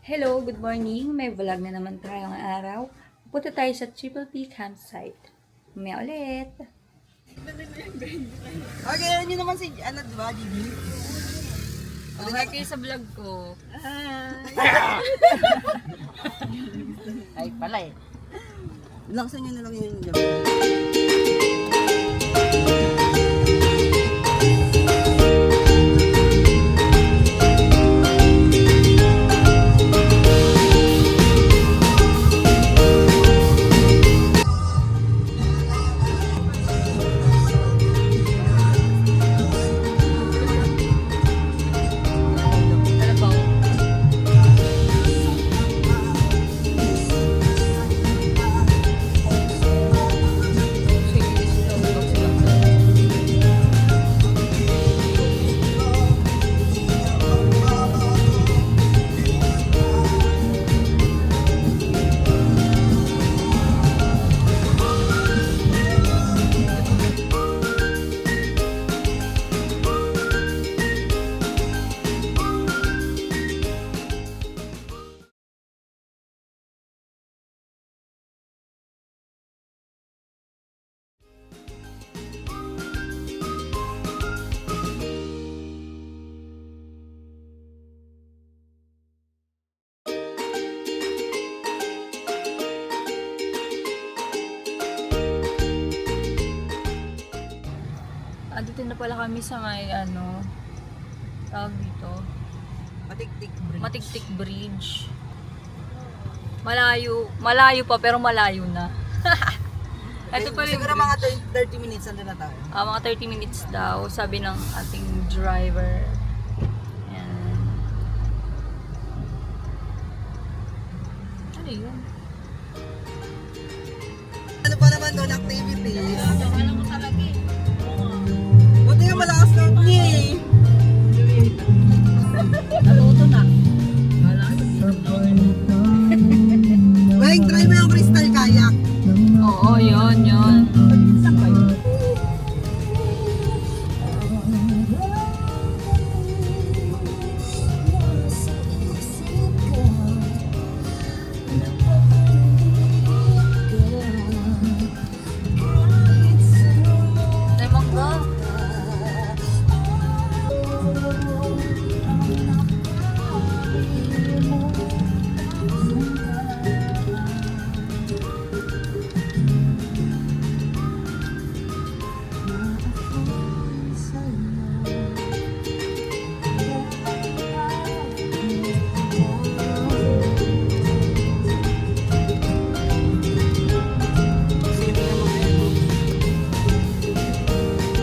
Hello, good morning. May vlog na naman tayo ngayong araw. Pupunta tayo sa Triple P campsite. Mamaya ulit. Okay, yun yun naman si, ano diba, Gigi? Okay kayo sa vlog ko. Ay, pala eh. Laksan nyo na lang yun. Kalabaw. Sige, slow. Pag sila. Dito na pala kami sa may tawag dito, Matiktik. Matiktik Bridge. Malayo pa pero malayo na. Ito pala yung Siguro bridge. mga 30 minutes nandun na tayo. Mga 30 minutes daw, sabi ng ating driver. Ayan. Ano yun? Ano pa naman doon, activities? Alam mo talaga eh. Buti nga malakas na niya eh. Natuto na. Weng, try mo yung crystal kayak. Oo, yun. Lemon ka.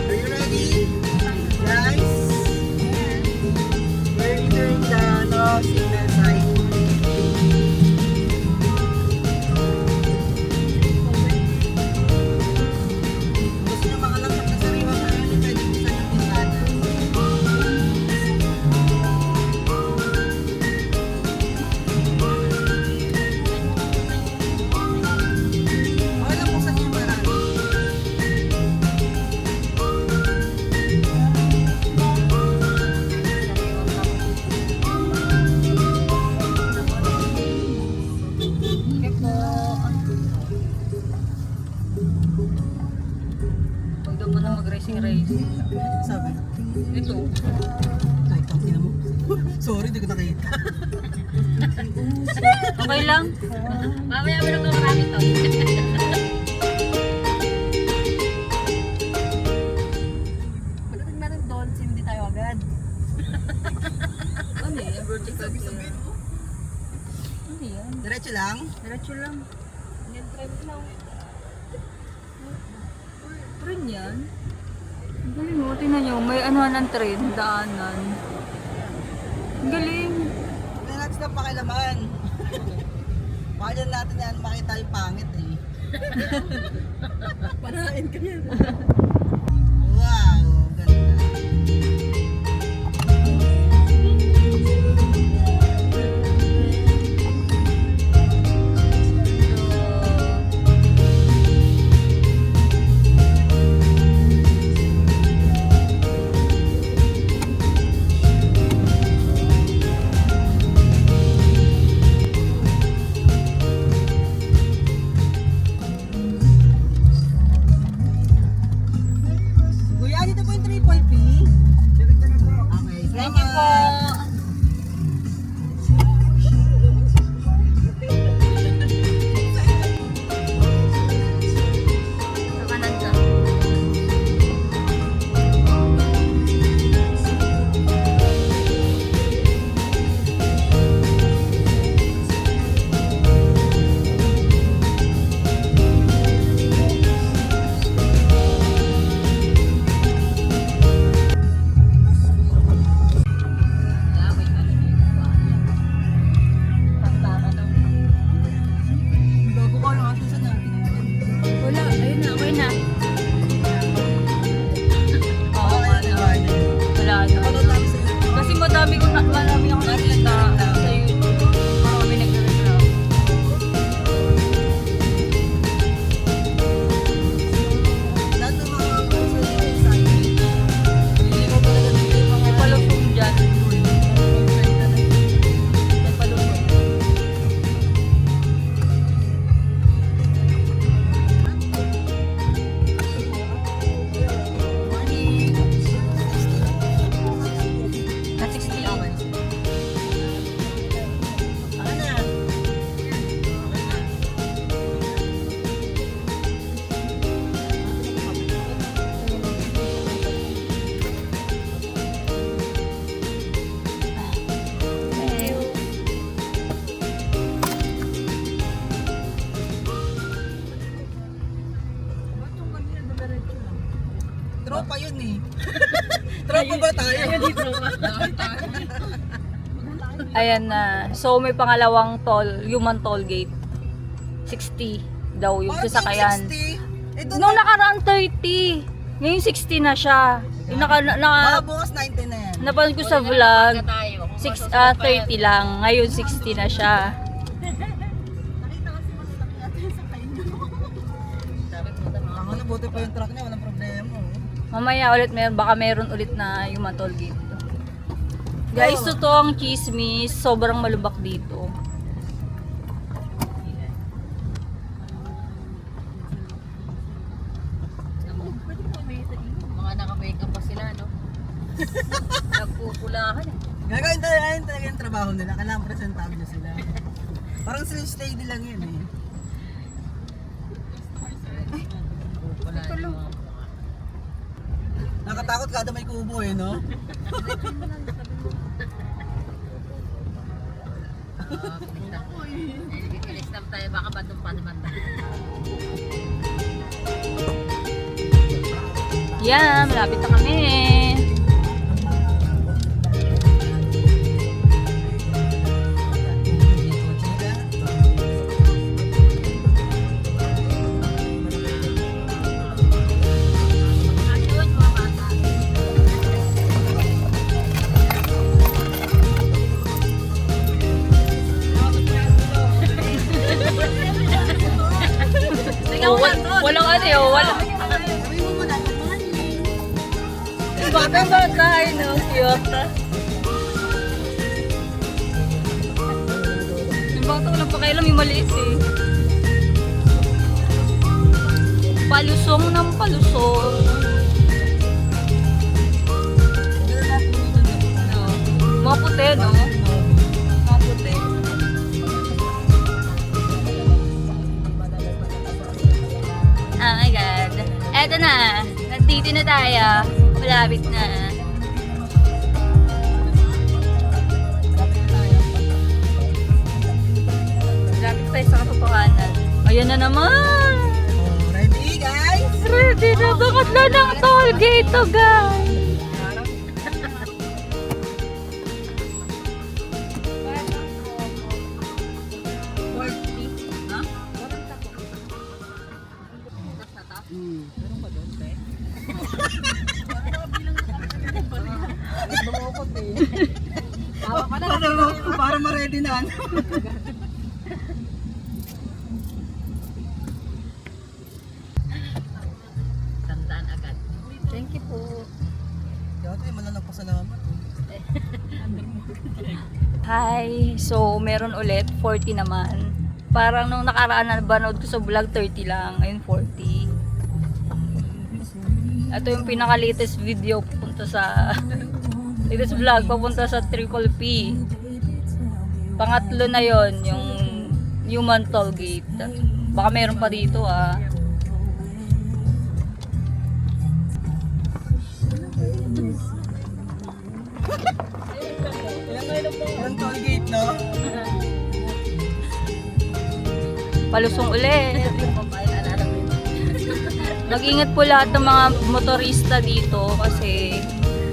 Are you ready? Guys? We're entering the signal sign. Gusto nyo makalaksak na sariwa sa ano, pwede buksan yung bintana. Okay lang buksan yung marami. Okay po. Huwag daw mo na mag-racing. Sabi. Ito. Ay, tangina mo. Sorry, di ko nakita. Okay lang? Mamaya mo na marami to. Pagdating natin doon, hindi tayo agad. Ano yan? Vertical clear. Ano yan? Diretso lang. Diretso lang. Yan, try mo lang. Train yan? Ang galing mo. Tingnan nyo. May ng train. Daanan. Ang galing. Hindi natin na pakilaman. Baka dyan natin yan makita yung pangit eh. Panain ka yan. Wow, ganda. pa ba tayo? Ayan na. So, may pangalawang human toll gate. 60 daw yung sasakayan. 60? Ito Nung nakaraan 30. Ngayon 60 na siya. Yung bukas 90 na yan. napanood ko sa vlog, 30 lang. Ngayon 60 na siya. Ako na, buti pa yung truck niya, walang problema. Mamaya ulit baka meron ulit na human toll gate. Guys, totoo ang chismis. Sobrang malubak dito. Mga naka-makeup pa sila, no? Nagpupulahan eh. Gagawin talaga yung trabaho nila, kailangan presentable sila. Parang steady lang yun eh. Nakatakot kada may kubo eh, no? Ilis lang tayo, baka bandong pa naman tayo. Yan, malapit na kami. Walang ano yun, walang... Bata-bata, ay no, cute. Yung bata walang pakialam, yung maliit eh. Palusong ng palusong. No. Mga puti, no? Mga puti. Oh my God. Eto na. Nandito na tayo. Malapit na. Malapit tayo sa katotohanan. Ayan na naman. Ready guys? Ready na. Bakit na ng toll gate to, guys? Meron pa doon, te? Lumukot eh. Para ma-ready na ano. Tandaan agad. Thank you po. Kaya tayo mananagpasalamat. Hi. So, meron ulit. 40 naman. Parang nung nakaraan na banood ko sa vlog, 30 lang. Ngayon 40. Ito yung pinaka-latest video papunta sa latest vlog papunta sa Triple P. Pangatlo na yon yung human toll gate. Baka meron pa dito ah. Yung toll gate, no? Palusong ulit. Mag-ingat po lahat ng mga motorista dito kasi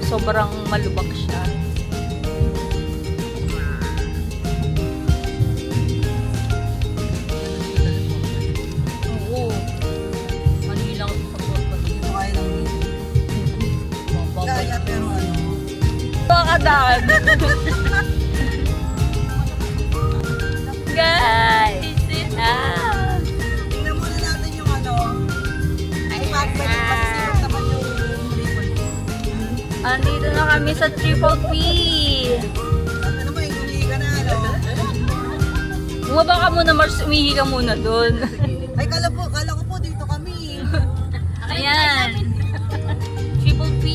sobrang malubak siya. Oo. Manilang support pa dito. Kaya lang dito. Kaya pero ano. Pakadaan. Guys, Tingnan muna natin yung ano. Ay, pagpapit kasi sirap naman yung triple. andito na kami sa Triple P. Ano naman, huli ka na, ano? Bumaba ka muna, Mars. Umihi ka muna doon. Ay, kala ko po dito kami. Ayan. Triple P.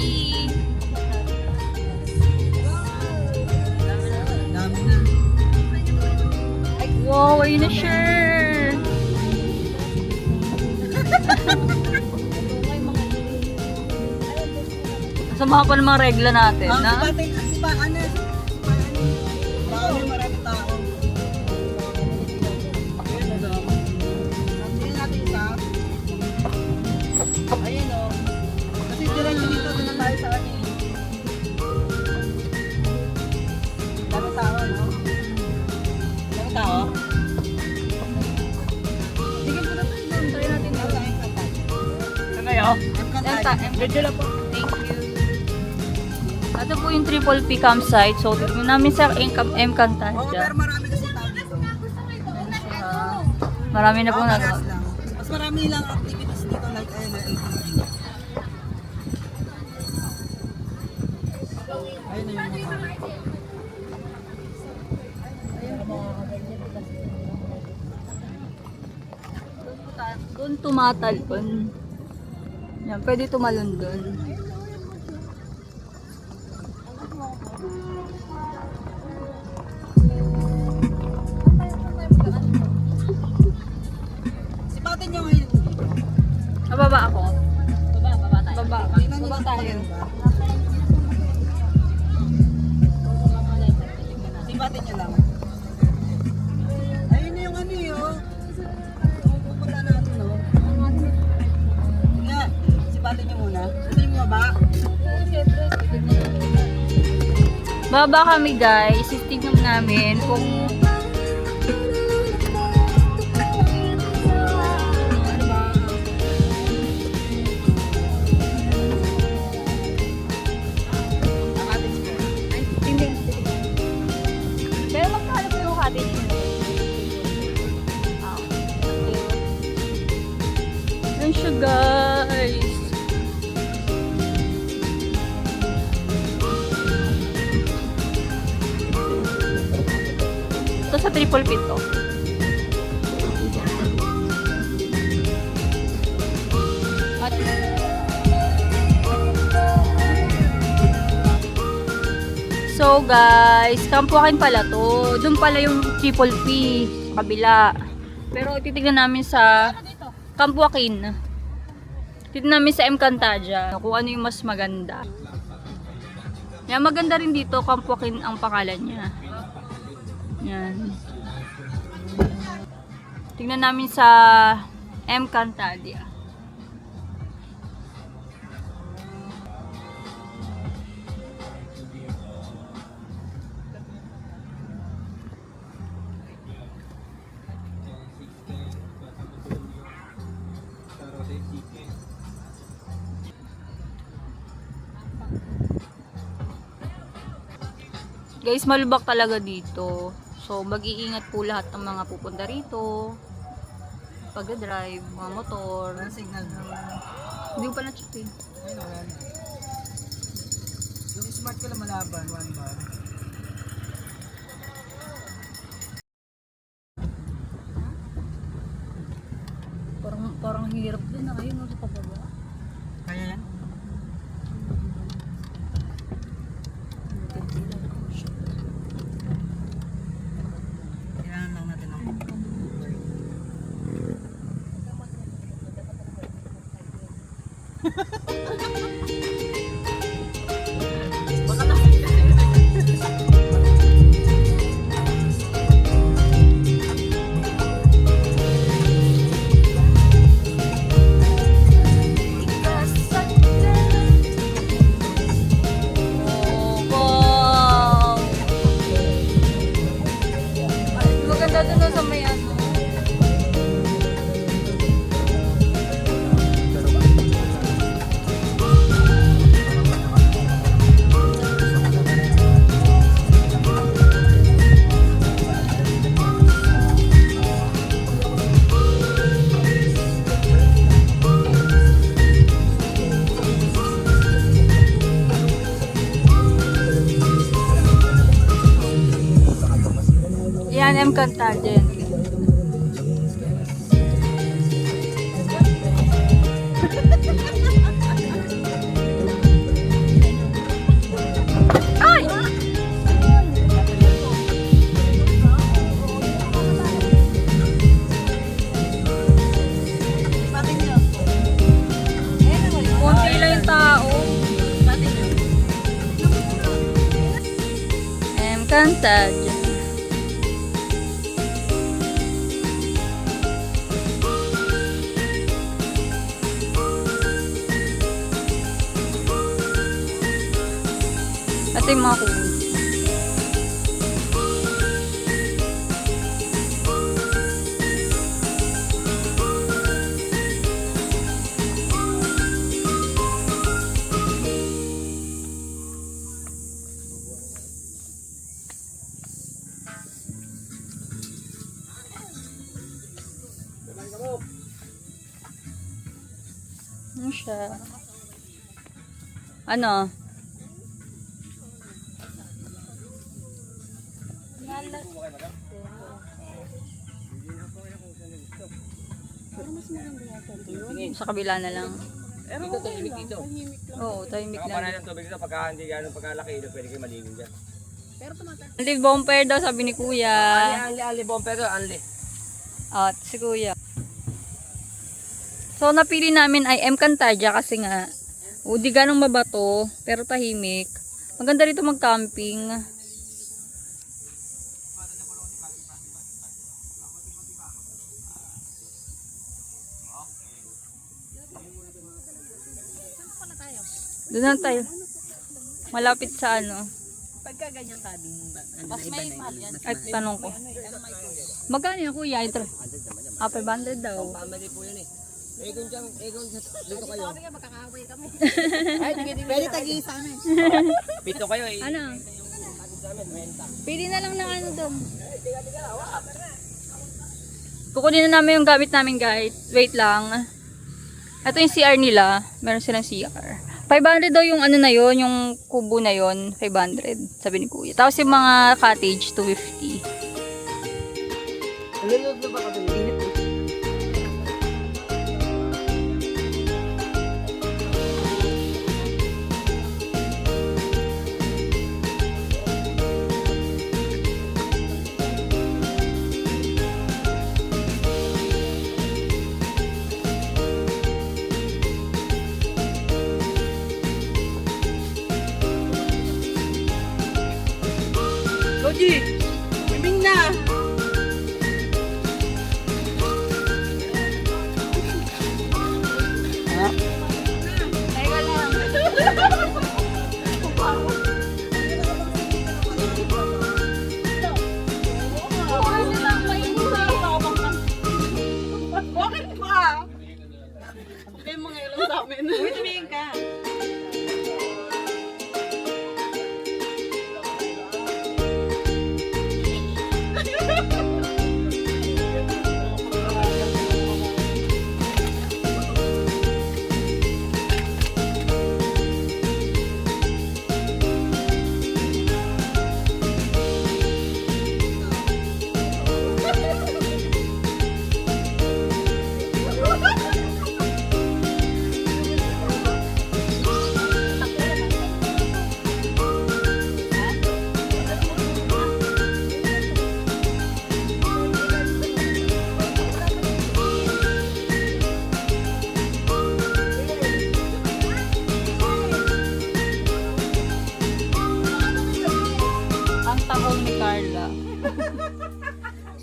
Dami na. Wow, ayun na sure. Sama pa ng mga regla natin, Ang na? ano, marami tao. Tingnan natin isa. Ayun o. Kasi diretso dito na tayo sa ano. Encantadia po. Thank you. Ito po yung Triple P campsite. So, tignan namin sa Oo, pero Encantadia. marami kasi tao dito. Marami na po na. Parehas lang. Mas marami lang activities dito like ayun na ATV. Ayun na yung mga. Doon tumatalon. Yan, pwede tumalon doon. Sipatin nyo ngayon dito. Bababa ako. Baba tayo. Baba. Tingnan nyo Baba lang tayo. maganda. Sipatin nyo lang. Ayun na yung ano yun. Pupunta natin no. Nga, sipatin nyo muna. Gusto nyo bumaba? Baba kami guys. Tignan namin kung pero magkano po yung cottage nyo? Yan siya guys. Ito sa Triple P to. At so guys, Kampuakin pala to. Doon pala yung Triple P sa kabila. Pero titignan namin sa Kampuakin. Titignan namin sa Encantadia kung ano yung mas maganda. Yan, maganda rin dito. Kampuakin ang pangalan niya. Yan. Tingnan namin sa Encantadia. Guys, malubak talaga dito. So, mag-iingat po lahat ng mga pupunta rito. Pag-drive, mga motor. Walang signal na. Hindi ko pa na-check eh. Ayun, wala na. Yung smart ko lang malaban, 1 bar. Parang hirap din na ngayon sa pababa. Kaya yan? Kailangan lang natin ang Maganda doon sa may ano. Yan, Encantadia. Ay! sipatin nyo. Konti lang yung tao. Sipatin nyo. Encantadia. Ito yung mga kubo. siya. Ano? Sa kabila na lang. Dito, tahimik dito. Oo, tahimik Nakapanay lang. ng tubig dito, pagka hindi gano'ng pagkalaki, pwede kayo maligo dyan. Live bumper daw, sabi ni Kuya. Anli, bomber to, anli. At si Kuya. So, napili namin ay M. Cantadia kasi nga, di ganong mabato, pero tahimik. Maganda rito mag-camping. Doon na tayo. Malapit sa ano. Pagka ganyan sabing mas may mahal yan. Ay, tanong ko. Magkano yan, Kuya? Ito. 500 daw. Family po yun eh. Egon dyan, dito kayo. Makakaway kami. Pwede tagi sa amin. Pito kayo eh. Ano? Pili na lang ng ano doon. Kukunin na namin yung gamit namin, guys. Wait lang. Ito yung CR nila. Meron silang CR. 500 daw yung ano na yon, yung kubo na yon, 500, sabi ni Kuya. Tapos yung mga cottage, 250. Nalulog na ba kami? Init eh. Koji! Miming na! Teka lang. Bakit ba? Okay, mga ilang sa amin. Uy, tumingin ka. Ang tahong ni Carla.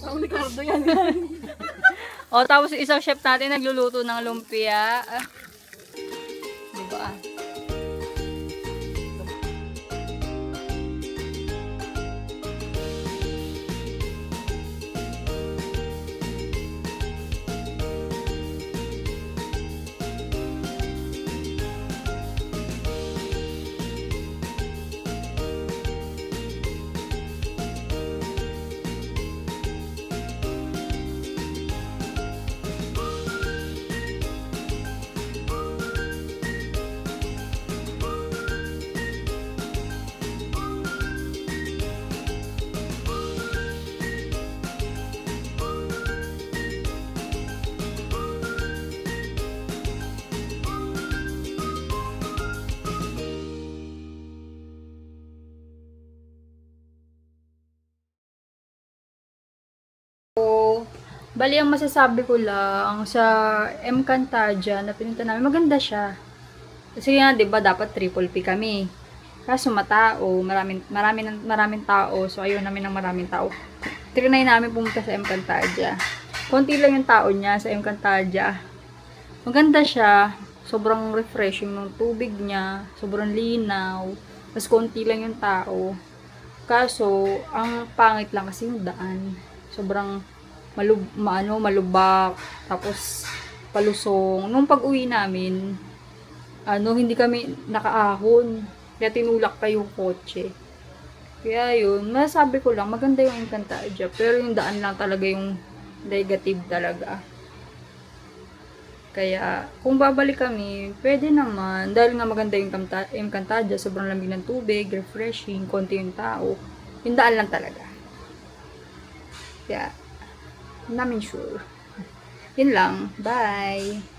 Ang Ricardo yan. O, tapos yung isang chef natin nagluluto ng lumpia. Diba? Bali, ang masasabi ko lang sa M. Cantadia na pinunta namin, maganda siya. Kasi nga, di ba, dapat triple P kami. Kaso matao, maraming tao, so ayaw namin ng maraming tao. Trinay namin pumunta sa M. Cantadia. Konti lang yung tao niya sa M. Cantadia. Maganda siya, sobrang refreshing ng tubig niya, sobrang linaw, mas konti lang yung tao. Kaso, ang pangit lang kasi yung daan. Sobrang malubak, tapos palusong. Nung pag-uwi namin, hindi kami nakaahon. Kaya tinulak pa yung kotse. Kaya yun, masasabi ko lang, maganda yung Encantadia. Pero yung daan lang talaga yung negative talaga. Kaya, kung babalik kami, pwede naman. Dahil nga maganda yung Encantadia, sobrang lamig ng tubig, refreshing, konti yung tao. Yung daan lang talaga. Kaya, hindi namin sure. Yun lang. Bye!